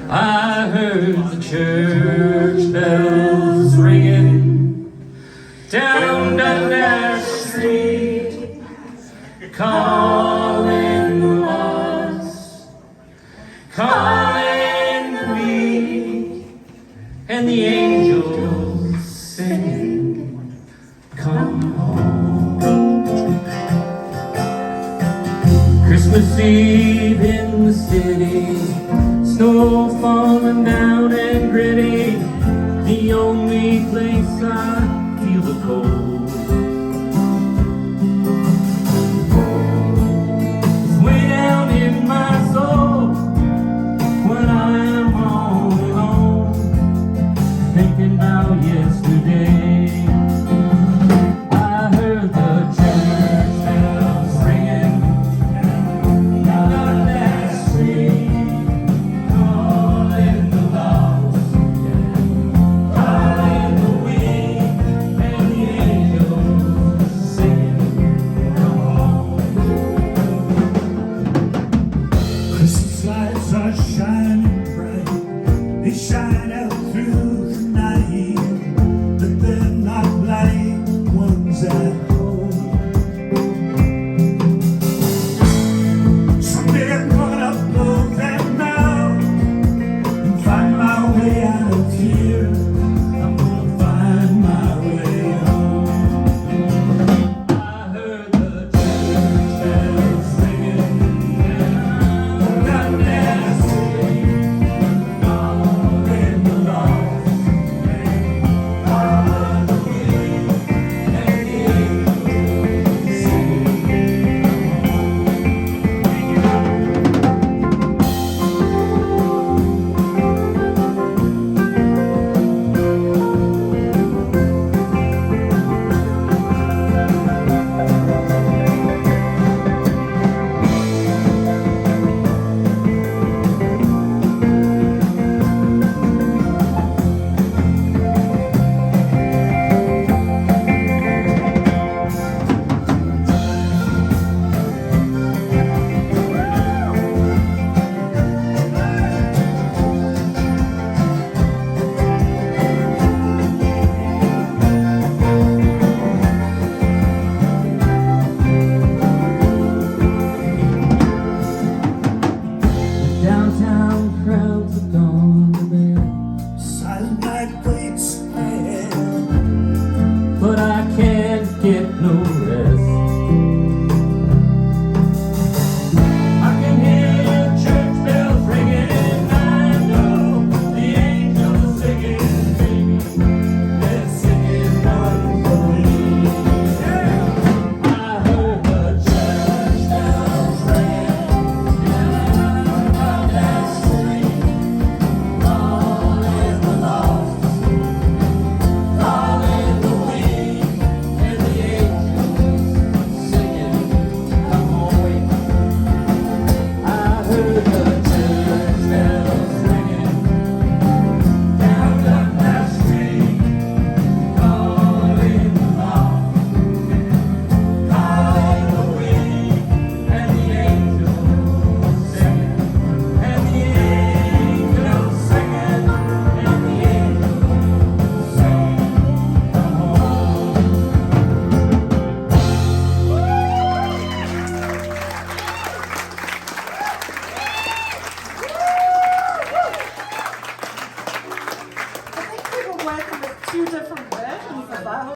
I heard the church bells ringing down Dundas Street, calling the lost, calling the weak, and the angels singing, come home. Christmas Eve in the city, snow falling down and gritty, the only place I feel the cold is way down in my soul when I am all alone, thinking about yesterday. I heard the church bells ringing down that street, calling the lost, calling the weak, and the angels singing, come home. Christmas lights are shining bright, they shine out through the night, but they're not like ones at home. Someday I'm gonna blow them out and find my way out of here. I'm gonna find my way home. I heard the church bells ringing down that street, calling the lost, calling the weak, and the angels singing, come downtown crowds have gone to bed, Silent night waits ahead. but I can't get no rest. I can hear church bells ringing, and I know the angels singing, baby, they're singing one for me. I heard the church bells ringing down that street, calling the lost, calling the weak, and the angels singing, come home. I heard the church bells ringing down that street, calling the lost, calling the weak, and the angels singing, and the angels singing, and the angels singing, come home. I think people went with two different versions of that.